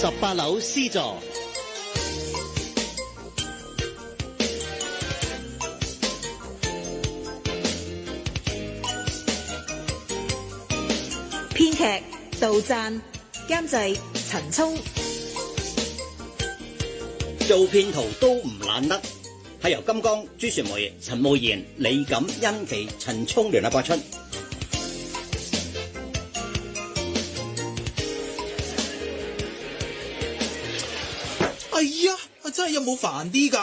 18樓 C 座。編劇杜撰，監製陳聰。做騙徒都唔懶得，係由金剛、朱雪梅、陳慕賢、李錦、殷琪、陳聰聯合播出。哎呀，真係有冇煩啲㗎？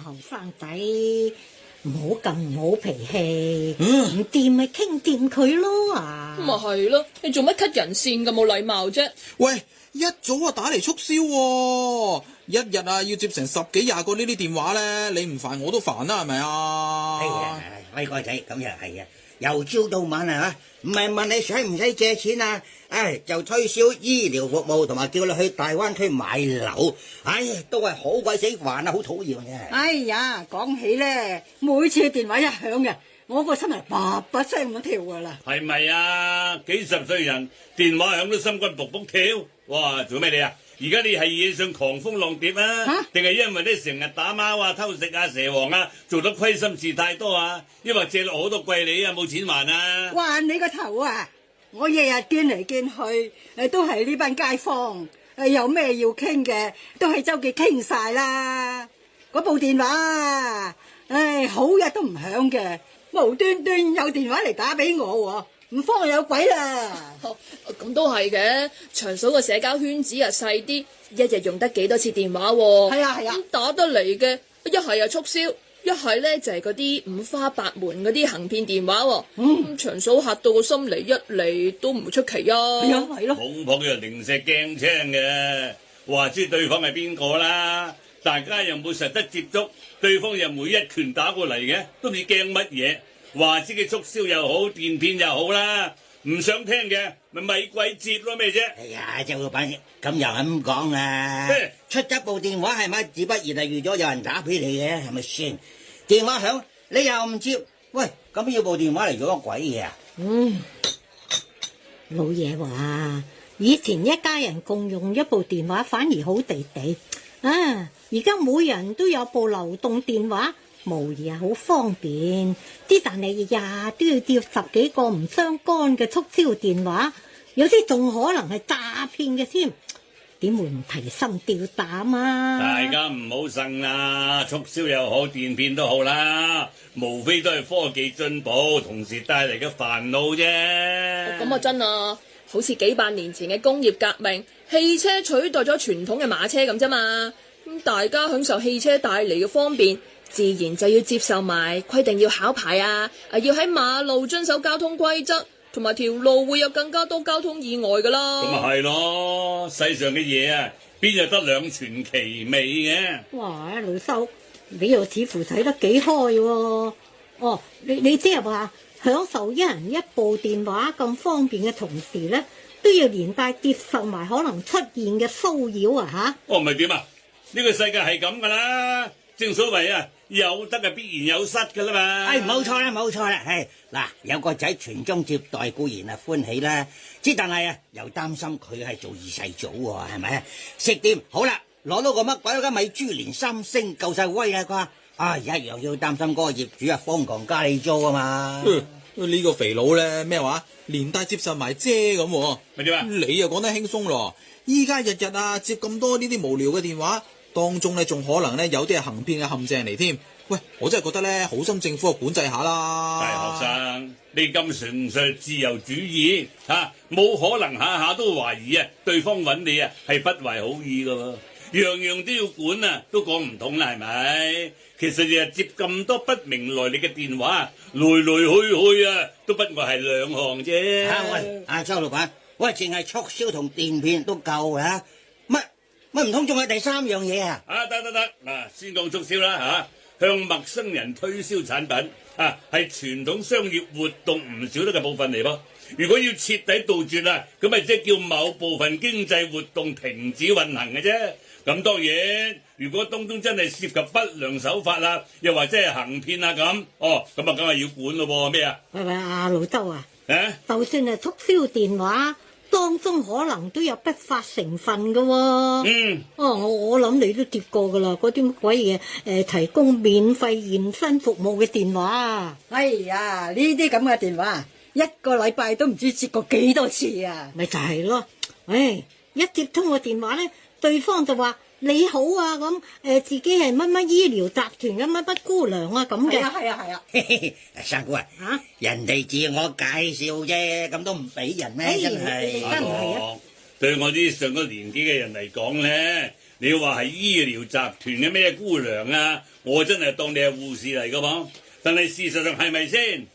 後生仔唔好咁好脾氣，唔掂咪傾掂佢咯啊！咪係咯，你做乜 cut 人線咁冇禮貌啫？喂，一早啊打嚟促銷喎，一日啊要接成10幾20個呢啲電話咧，你唔煩我都煩啦，係咪啊？哎呀，威哥仔咁又係啊，由朝到晚啊，唔係問你使唔使借錢啊？就推銷醫療服務同埋叫你去大灣區買樓，都係好鬼死煩啊，好討厭嘅。哎呀，講起咧，每次電話一響嘅，我個心係叭叭聲咁跳噶啦。係咪啊？幾十歲人電話響都心肝卜卜跳，哇！做咩你啊？而家你係惹上狂蜂浪蝶啊？定係因為你成日打貓啊、偷食啊、蛇王啊，做得虧心事太多啊？抑或借落好多貴你啊，冇錢還啊？還你個頭啊！我日日見嚟見去，都係呢班街坊，有咩要傾嘅，都係周記傾晒啦。嗰部電話，好日都唔響嘅，無端端有電話嚟打俾我，唔慌有鬼啦。咁都係嘅，長嫂個社交圈子又細啲，一日用得幾多次電話喎？係啊，咁打得嚟嘅，一係又促銷，一係咧就係嗰啲五花八門嗰啲行騙電話喎。長嫂嚇到個心離一離都唔出奇啊。係咯，捧捧又零舍驚青嘅，話知對方係邊個啦？大家又冇實質接觸，對方又每一拳打過嚟嘅，都唔知驚乜嘢。話知佢促銷又好，電騙又好啦，唔想聽嘅咪鬼接咯咩啫？哎呀，周老闆咁又咁講啊？出一部電話係咪？自不然係預咗有人打俾你嘅，係咪先？電話響你又唔接，喂，咁要部電話嚟做乜鬼嘢啊？老爺話以前一家人共用一部電話反而好地地，而家每人都有部流動電話，無疑係好方便啲，但係日日都要接10幾個唔相干嘅促銷電話，有啲仲可能係詐騙嘅添，點會唔提心吊膽啊？大家唔好呻啦，促銷又好，電騙都好啦，無非都係科技進步同時帶嚟嘅煩惱啫。咁啊真啊，好似幾百年前嘅工業革命，汽車取代咗傳統嘅馬車咁啫嘛。咁大家享受汽車帶嚟嘅方便，自然就要接受埋規定要考牌啊，要喺馬路遵守交通規則，同埋條路會有更加多交通意外噶啦。咁咪係咯，世上嘅嘢啊，邊有得兩全其美嘅？哇，老修，你又似乎睇得幾開喎。你即係話享受一人一部電話咁方便嘅同時咧，都要連帶接受埋可能出現嘅騷擾啊吓？唔係點啊？呢個世界係咁噶啦，正所謂啊，有得啊必然有失噶啦嘛。冇錯啦，冇錯啦，嗱，有個仔傳宗接代固然係歡喜啦，但係又擔心佢係做二世祖喎，係咪啊？食掂好啦，攞到個乜鬼嗰間米芝蓮3星夠晒威啦啩？而家又要擔心嗰個業主瘋狂加你租啊嘛。呢個肥佬咧咩話？連帶接受埋啫咁，咪點啊？你又講得輕鬆咯。依家日日啊接咁多呢啲無聊嘅電話，當中咧仲可能咧有啲係行騙嘅陷阱嚟添。喂，我真係覺得咧，好心政府管制下啦。大學生，你咁純粹自由主義冇可能下下都懷疑對方揾你係不懷好意噶喎，樣樣都要管都講唔通啦，係咪？其實日日接咁多不明來歷嘅電話，來來去去都不外係2項啫。喂，周老闆，喂，淨係促銷同電騙都夠啦，乜唔通仲係第3樣嘢啊？得，嗱，先講促銷啦向陌生人推銷產品係傳統商業活動唔少得嘅部分嚟噃。如果要徹底杜絕咁咪即係叫某部分經濟活動停止運行嘅啫。咁當然，如果當中真係涉及不良手法又或者係行騙咁，咁梗係要管咯喎。咩啊？喂，阿老周啊，就算係促銷電話，當中可能都有不法成分噶喎。我諗你都接過噶啦，嗰啲乜鬼嘢提供免費驗身服務嘅電話。哎呀，呢啲咁嘅電話，一個禮拜都唔知接過幾多次啊！咪就係咯，一接通個電話咧，對方就話你好啊咁，自己係乜乜醫療集團嘅乜乜姑娘啊咁嘅。係啊，三姑啊，人哋自我介紹啫，咁都唔俾人咩？真係。真係啊！對我啲上咗年紀嘅人嚟講咧，你話係醫療集團嘅咩姑娘啊，我真係當你係護士嚟噶噃。但係事實上係咪先？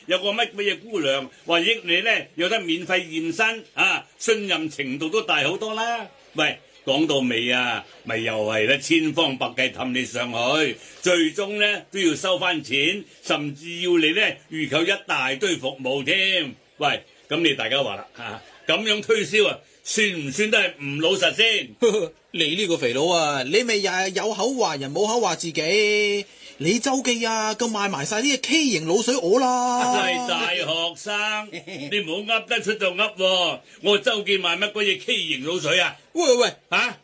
有個乜嘢姑娘話益你咧，有得免費驗身信任程度都大好多啦。喂，講到尾啊，咪又係咧千方百計氹你上去，最終咧都要收翻錢，甚至要你咧預購一大堆服務添。喂，咁你大家話啦咁樣推銷啊，算唔算都係唔老實先？你呢個肥佬啊，你咪又係有口話人冇口話自己。你周記啊，咁賣埋晒啲 K 型滷水鵝啦！係大學生，你唔好噏得出就噏。我周記賣乜鬼嘢 K 型滷水啊？喂，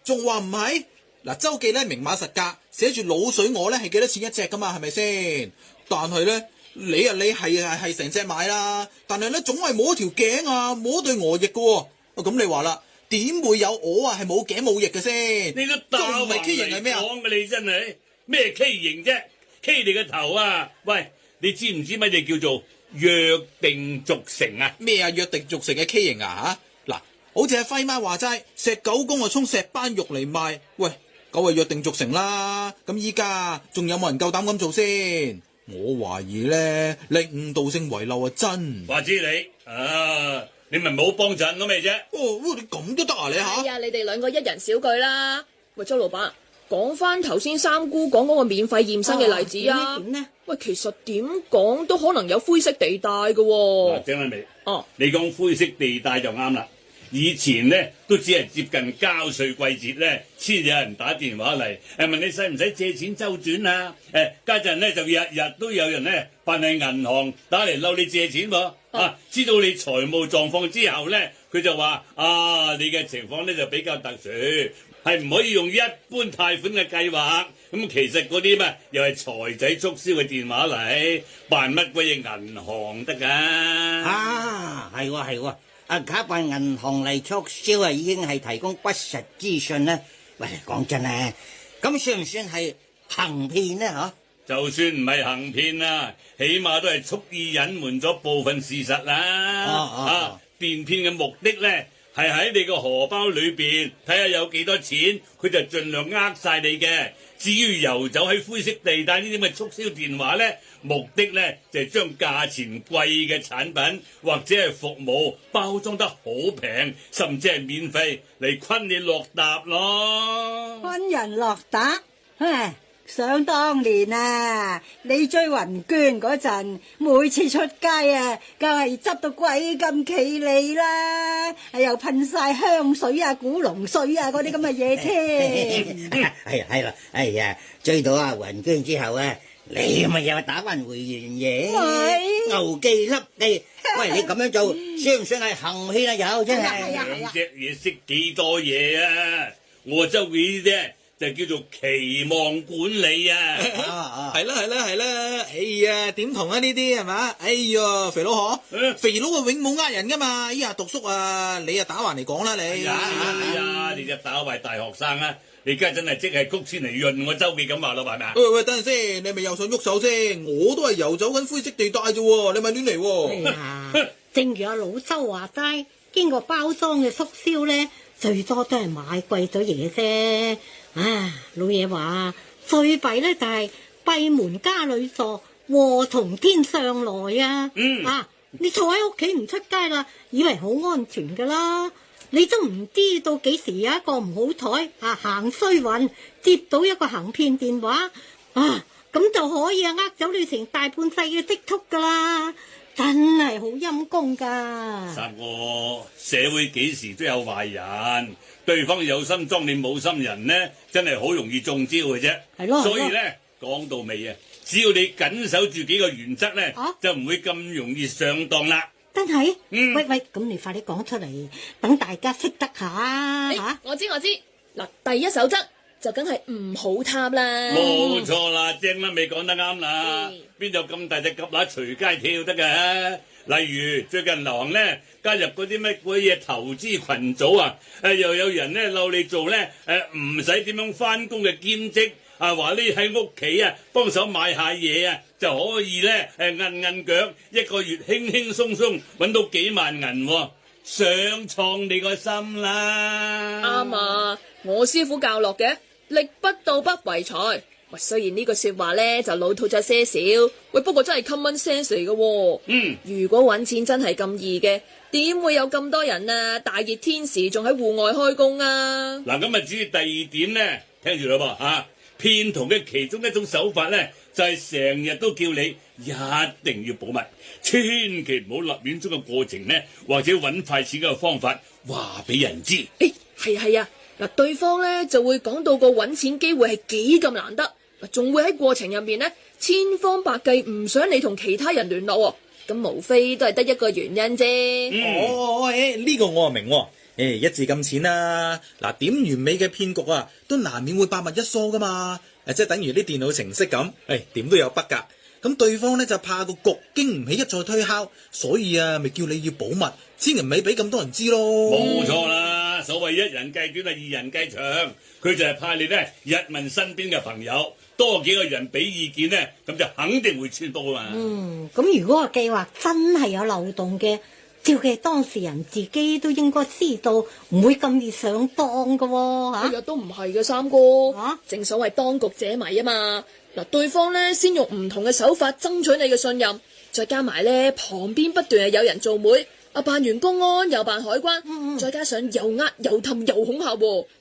仲話唔係？嗱，周記咧明碼實價，寫住滷水鵝咧係幾多錢一隻噶嘛？係咪先？但係咧，你係成隻買啦，但係咧總係冇一條頸啊，冇一對鵝翼噶喎。咁你話啦，點會有鵝啊係冇頸冇翼嘅先？你都打橫嚟講嘅，你真係咩 K 型啫？K 你個頭啊！喂，你知唔知乜嘢叫做約定俗成啊？咩啊？約定俗成嘅 K 型啊？嗱，好似阿輝媽話齋，石狗公啊沖石斑肉嚟賣，喂，狗係約定俗成啦。咁依家仲有冇人夠膽咁做先？我懷疑咧，你誤導性遺漏啊真。話知你咪冇幫襯咯咩啫？你咁都得啊你吓？哎呀，你哋兩個一人少句啦。喂，周老闆。講翻頭先三姑講嗰個免費驗身嘅例子啊！點呢？喂，其實點講都可能有灰色地帶嘅喎。張麗美，你講灰色地帶就啱啦。以前呢都只係接近交稅季節咧，先有人打電話嚟，問你使唔使借錢周轉啊？家陣呢就日日都有人呢扮係銀行打嚟嬲你借錢喎。知道你財務狀況之後呢，佢就話你嘅情況呢就比較特殊。係唔可以用一般貸款嘅計劃，咁其實嗰啲咩又係財仔促銷嘅電話嚟，辦乜鬼嘢銀行得㗎？係喎，假扮銀行嚟促銷已經係提供不實資訊啦。喂，講真啊，咁算唔算係行騙呢？就算唔係行騙啊，起碼都係蓄意隱瞞咗部分事實啦。騙騙嘅目的咧，係喺你個荷包裏邊睇下有幾多錢，佢就盡量呃晒你嘅。至於游走喺灰色地帶呢啲咁嘅促銷電話呢，目的呢就係將價錢貴嘅產品或者係服務包裝得好平，甚至係免費嚟昆你落搭咯。昆人落搭，想當年啊，你追雲娟嗰陣，每次出街啊，梗係執到鬼咁企理啦，又噴晒香水啊、古龍水啊嗰啲咁嘅嘢添。係啦，哎呀，追到阿雲娟之後啊，你咪又打翻回原嘢，牛記笠地。喂，你咁樣做，算唔算係行騙啊？有真係。兩隻嘢識幾多嘢啊？我周記呢啲就叫做期望管理啊！係啦，哎呀，點同啊呢啲係嘛？哎呀，肥佬嗬，肥佬啊永冇呃人噶嘛！哎呀，讀叔啊，你啊打橫嚟講啦你。哎呀，你隻打壞大學生啊！你而家真係即係曲線嚟潤我周記咁話咯，係咪啊？喂，等陣先，你咪又想喐手先？我都係游走緊灰色地帶啫，你咪亂嚟。哎呀，正如阿老周話齋，經過包裝嘅促銷咧，最多都係買貴咗嘢啫。老爺話最弊咧就係閉門家裏坐，禍從天上來啊！你坐喺屋企唔出街啦，以為好安全噶啦，你都唔知道幾時有一個唔好彩行衰運，接到一個行騙電話咁就可以呃走你成大半世嘅積蓄噶啦，真係好陰功噶。三哥，社會幾時都有壞人。對方有心裝你冇心人呢，真係好容易中招嘅啫。係咯，所以呢，講到尾啊，只要你緊守住幾個原則呢，就唔會咁容易上當啦。真係？嗯喂，咁你快啲講出嚟，等大家識得下吓。我知嗱，第一守則就梗係唔好貪啦。冇錯啦，正啦，未講得啱啦。嗯邊有咁大隻蛤乸隨街跳得嘅？例如最近流行咧加入嗰啲乜鬼嘢投資群組啊，又有人咧溜你做咧唔使點樣翻工嘅兼職啊，話匿喺屋企啊幫手買下嘢啊就可以咧摁腳，一個月輕輕鬆鬆揾到幾萬銀喎，上創你個心啦。啱啊！我師傅教落嘅，力不到不為財。喂，雖然呢句說話咧就老土咗些少，喂，不過真係 common sense 嚟嘅喎。如果揾錢真係咁易嘅，點會有咁多人啊？大熱天時仲喺戶外開工啊！嗱，咁啊，至於第二點咧，聽住啦噃嚇，騙徒嘅其中一種手法咧，就係成日都叫你一定要保密，千祈唔好立亂將個過程咧，或者揾快錢嘅方法話俾人知。係啊，嗱，對方咧就會講到個揾錢機會係幾咁難得，仲會喺過程入面咧千方百計唔想你同其他人聯絡喎，咁無非都係得一個原因啫。呢個我啊明喎。一字咁淺啦，嗱，點完美嘅騙局啊，都難免會百密一疏噶嘛，即係等於啲電腦程式咁，點都有筆噶。咁對方咧就怕個局經唔起一再推敲，所以啊，咪叫你要保密，千祈唔係俾咁多人知咯。冇錯啦，所謂一人計短啊，二人計長，佢就係怕你咧日問身邊嘅朋友，多幾個人俾意見咧，咁就肯定會穿煲啊嘛。咁如果個計劃真係有漏洞嘅，照計當事人自己都應該知道，唔會咁易上當噶喎嚇。都唔係嘅，三哥。啊正所謂當局者迷啊嘛。嗱，對方咧先用唔同嘅手法爭取你嘅信任，再加埋咧旁邊不斷係有人做媒，扮完公安又扮海關，再加上又呃又氹又恐嚇，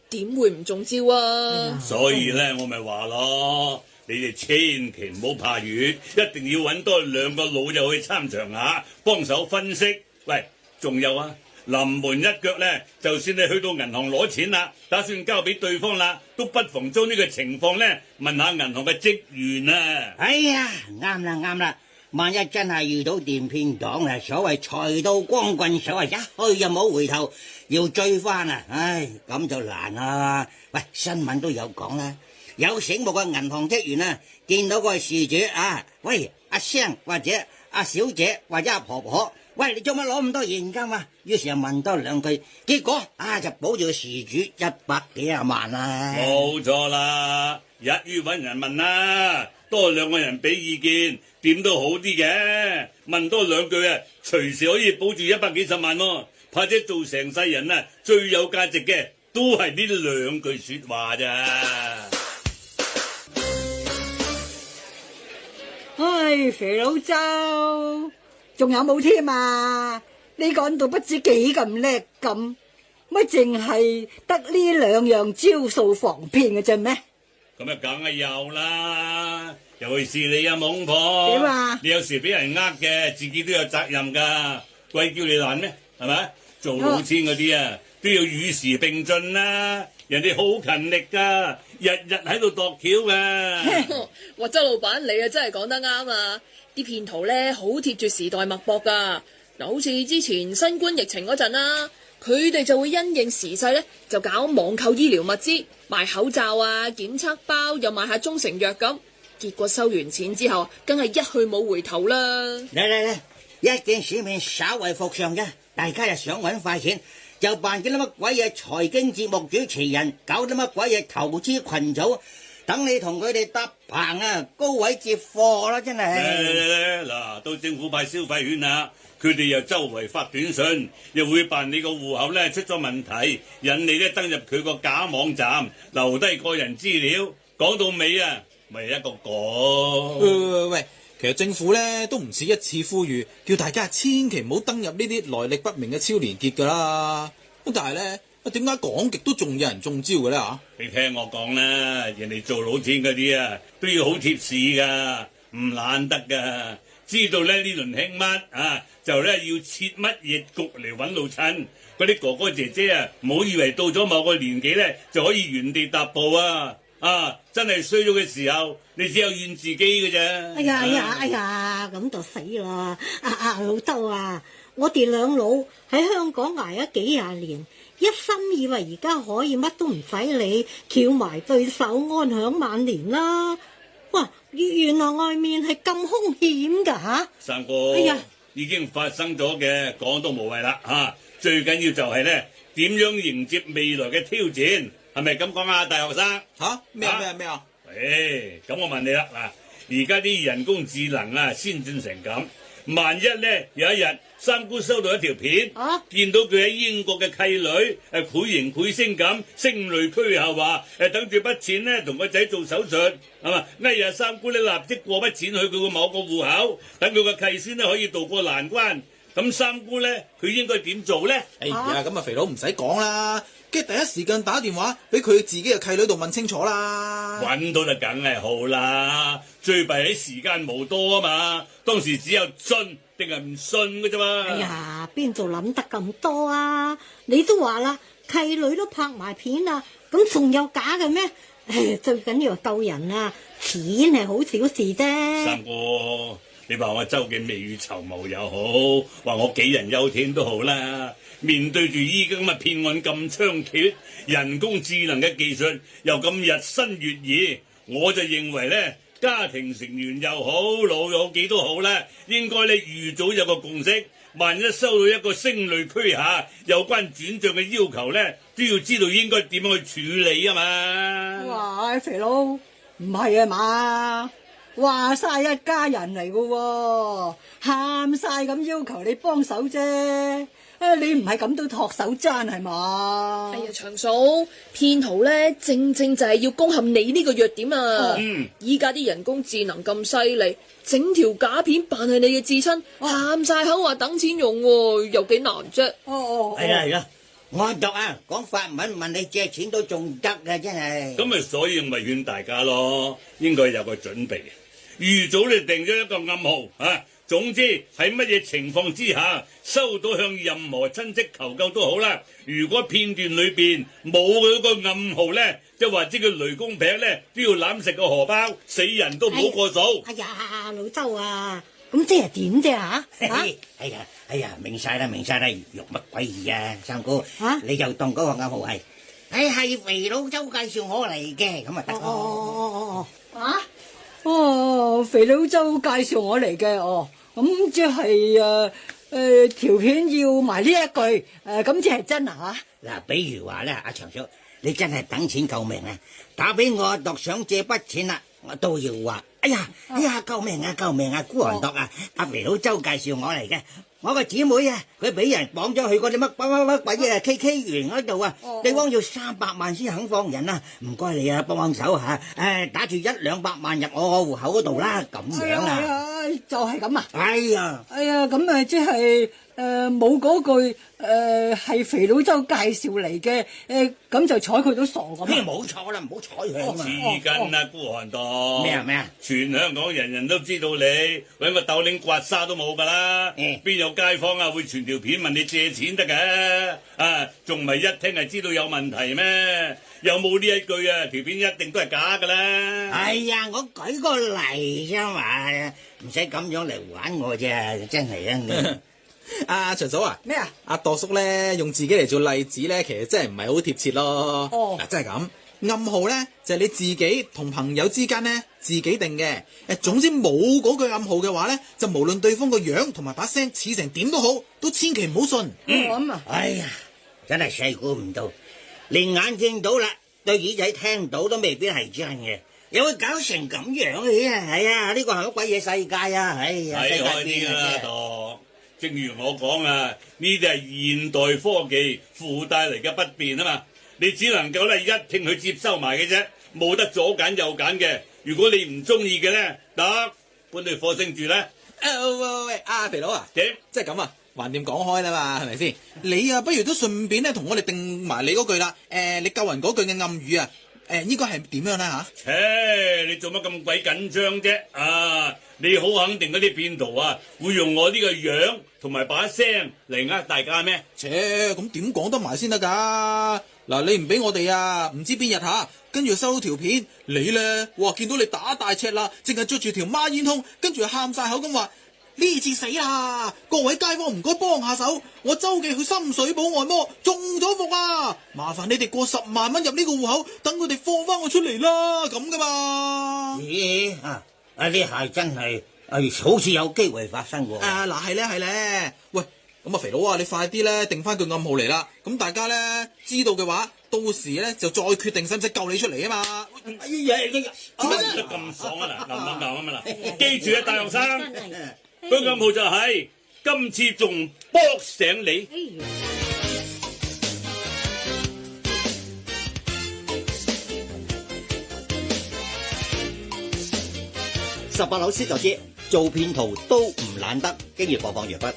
點會唔中招啊？所以咧，我咪話咯，你哋千祈唔好怕遠，一定要揾多兩個老友去參詳下，幫手分析。喂，仲有啊！臨門一腳咧，就算你去到銀行攞錢啦，打算交俾對方啦，都不妨將呢個情況咧問下銀行嘅職員啊。哎呀，啱啦，萬一真係遇到電騙黨啊，所謂財到光棍手啊，一去就冇回頭，要追翻啊，唉，咁就難啦。喂，新聞都有講啦，有醒目嘅銀行職員啊，見到個事主啊，喂，阿生或者阿小姐或者阿婆婆。喂，你做乜攞咁多現金啊？於是又問多兩句，結果就保住個事主100幾廿萬啦。冇錯啦，一於揾人問啦，多兩個人俾意見，點都好啲嘅。問多兩句啊，隨時可以保住100幾十萬喎。或者做成世人啊，最有價值嘅都係呢兩句說話咋。唉，肥佬周。仲有冇添啊？你講到不知幾咁叻咁，乜淨係得呢兩樣招數防騙嘅啫咩？咁啊，梗係有啦。尤其是你啊，懵婆。點啊？你有時俾人嘅，自己都有責任噶。鬼叫你懶咩？係咪？做老千嗰啲啊，都要與時並進啦。人哋好勤力噶，日日喺度度橋噶。哇，周老闆你啊真係講得啱啊！啲騙徒咧好貼住時代脈搏噶。嗱，好似之前新冠疫情嗰陣啦，佢哋就會因應時勢咧，就搞網購醫療物資，賣口罩啊、檢測包，又賣下中成藥咁。結果收完錢之後，梗係一去冇回頭啦。嚟，一見市面稍為復常嘅，大家又想搵快錢，就扮啲乜鬼嘢財經節目主持人，搞啲乜鬼嘢投資群組，等你同佢哋搭棚啊，高位接貨啦，真係。嗱，到政府派消費券啦，佢哋又周圍發短信，又會扮你個戶口咧出咗問題，引你咧登入佢個假網站，留低個人資料。講到尾啊，咪一個講。喂，其實政府咧都唔止一次呼籲，叫大家千祈唔好登入呢啲來歷不明嘅超連結噶啦。咁但係咧，點解講極都仲有人中招嘅咧吓？你聽我講啦，人哋做老千嗰啲啊，都要好貼士噶，唔懶得噶。知道咧呢輪興乜啊，就咧要設乜嘢局嚟揾老襯。嗰啲哥哥姐姐啊，唔好以為到咗某個年紀咧就可以原地踏步啊！真係衰咗嘅時候，你只有怨自己嘅啫。哎呀，咁就死啦！老周啊，我哋兩老喺香港捱咗幾廿年，一心以為而家可以乜都唔使理，翹埋對手安享晚年啦。哇！原來外面係咁兇險㗎嚇！三哥，哎呀，已經發生咗嘅，講都無謂啦嚇。最緊要就係咧，點樣迎接未來嘅挑戰，係咪咁講啊，大學生？咩啊？咁我問你啦，嗱，而家啲人工智能啊，先進成咁，萬一咧有一日三姑收到一條片，見到佢喺英國嘅契女繪形繪聲咁聲淚俱下話等住筆錢咧同個仔做手術，係嘛？哎呀，三姑咧立即過筆錢去佢個某個戶口，等佢個契孫咧可以渡過難關。咁三姑咧佢應該點做咧？哎呀，咁啊肥佬唔使講啦，跟住第一時間打電話俾佢自己嘅契女度問清楚啦。揾到就梗係好啦，最弊喺時間無多啊嘛，當時只有信定係唔信嘅啫嘛。哎呀，邊度諗得咁多啊？你都話啦，契女都拍埋片啦，咁仲有假嘅咩？最緊要係救人啊，錢係好小事啫。三哥，你話我周記未雨綢繆又好，話我杞人憂天都好啦。面對住依家咁嘅騙案咁猖獗，人工智能嘅技術又咁日新月異，我就認為咧，家庭成員又好，老友記都好啦，應該咧預早有個共識，萬一收到一個聲淚俱下有關轉賬嘅要求咧，都要知道應該點樣去處理啊嘛。哇，肥佬唔係啊嘛，話晒一家人嚟噶喎，喊晒咁要求你幫手啫。你唔係咁都托手踭係嘛？哎呀，長嫂，騙徒咧正正就係要攻陷你呢個弱點啊！依家啲人工智能咁犀利，整條假片扮係你嘅至親，喊晒口話等錢用喎，有幾難啫？係啦，我讀啊，講法文問你借錢都仲得嘅，真係。咁咪所以咪勸大家咯，應該有個準備，預早你定咗一個暗號啊。總之喺乜嘢情況之下收到向任何親戚求救都好啦。如果片段裏邊冇嗰個暗號咧，即係話知佢雷公餅咧都要攬食個荷包，死人都唔好過數。哎呀，老周啊，咁即係點啫吓？哎呀，明晒啦，用乜鬼嘢啊，三姑，你就當嗰個暗號係，係肥佬周介紹我嚟嘅，咁啊得。肥佬周介紹我嚟嘅，咁即係條片要埋呢一句，咁即係真啊吓？嗱，比如話咧，阿長叔，你真係等錢救命啊！打俾我度想借筆錢啦，我都要話，哎呀，救命啊，孤寒度啊！阿肥佬周介紹我嚟嘅，我個姊妹啊，佢俾人綁咗去嗰啲乜鬼嘢 KK 園嗰度啊，對方要300萬先肯放人啊！唔該你啊，幫手吓，打住100-200萬入我個戶口嗰度啦，咁樣啊，就係咁啊！哎呀，咁啊，即係冇嗰句係肥佬周介紹嚟嘅，咁就睬佢都傻咁。冇錯啦，唔好睬佢啊嘛。黐筋啊，孤寒度！咩啊？全香港人人都知道你搵個豆領刮痧都冇噶啦，邊有街坊啊會傳條片問你借錢得嘅？仲唔係一聽係知道有問題咩？有冇呢一句啊？條片一定都係假噶啦！哎呀，我舉個例啫嘛，唔使咁樣嚟玩我啫，真係啊！阿長嫂啊，咩啊？阿度叔咧用自己嚟做例子咧，其實真係唔係好貼切咯。嗱，真係咁，暗號咧就係你自己同朋友之間咧自己定嘅。總之冇嗰句暗號嘅話咧，就無論對方個樣同埋把聲似成點都好，都千祈唔好信。哎呀，真係細估唔到，連眼見到啦，對耳仔聽到都未必係真嘅，又會搞成咁樣嘅。係啊，呢個係乜鬼嘢世界啊！哎呀，睇開啲啦，度。正如我講啊，呢啲係現代科技附帶嚟嘅不便啊嘛，你只能夠咧一聽佢接收埋嘅啫，冇得左揀右揀嘅。如果你唔中意嘅咧，得搬去火星住咧。喂，阿肥佬啊，點？即係咁啊，橫掂講開啦嘛，係咪先？你啊，不如都順便咧同我哋定埋你嗰句啦。你救人嗰句嘅暗語啊，應該係點樣咧吓？你做乜咁鬼緊張啫？你好肯定嗰啲騙徒啊，會用我呢個樣同埋把聲嚟呃大家咩？咁點講得埋先得噶？嗱，你唔俾我哋啊，唔知邊日吓，跟住收條片，你咧，哇，見到你打大赤啦，淨係着住條孖煙通，跟住喊晒口咁話，呢次死啦！各位街坊唔該幫下手，我周記去深水埗按摩中咗伏啊！麻煩你哋過10萬蚊入呢個戶口，等佢哋放翻我出嚟啦，咁噶嘛？咦呢下真係好似有機會發生喎。嗱係咧，喂，咁啊肥佬啊，你快啲咧定翻句暗號嚟啦，咁大家咧知道嘅話，到時咧就再決定使唔使救你出嚟啊嘛。乜得咁爽啊嗱，記住啊，大學生，個暗號就係今次仲搏醒你。18樓師就知做騙徒都唔懶得，經已播放完畢。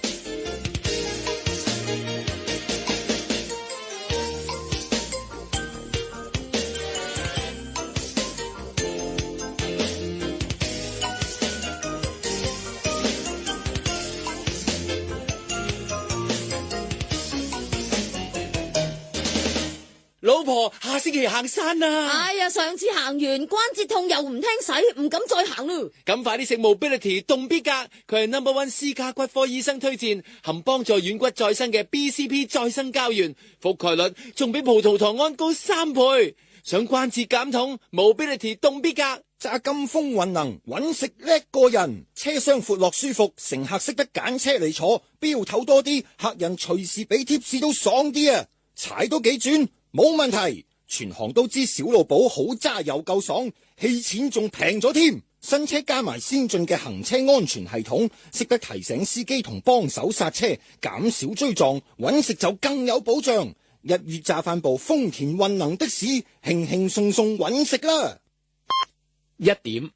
老婆，下星期行山啊！哎呀，上次行完關節痛又唔聽使，唔敢再行咯。咁快啲食 Mobility 動必格，佢係 No.1 私家骨科醫生推薦，含幫助軟骨再生嘅 BCP 再生膠原，覆蓋率仲比葡萄糖胺高3倍。想關節減痛 ，Mobility 動必格。揸金風運能，揾食叻過人，車廂闊落舒服，乘客識得揀車嚟坐，標頭多啲，客人隨時俾貼士都爽啲啊！踩多幾轉冇問題，全行都知小路寶好揸又夠爽，氣錢仲平咗添。新車加埋先進嘅行車安全系統，識得提醒司機同幫手剎車，減少追撞，揾食就更有保障。一於揸翻部豐田運能的士，輕輕鬆鬆揾食啦。1點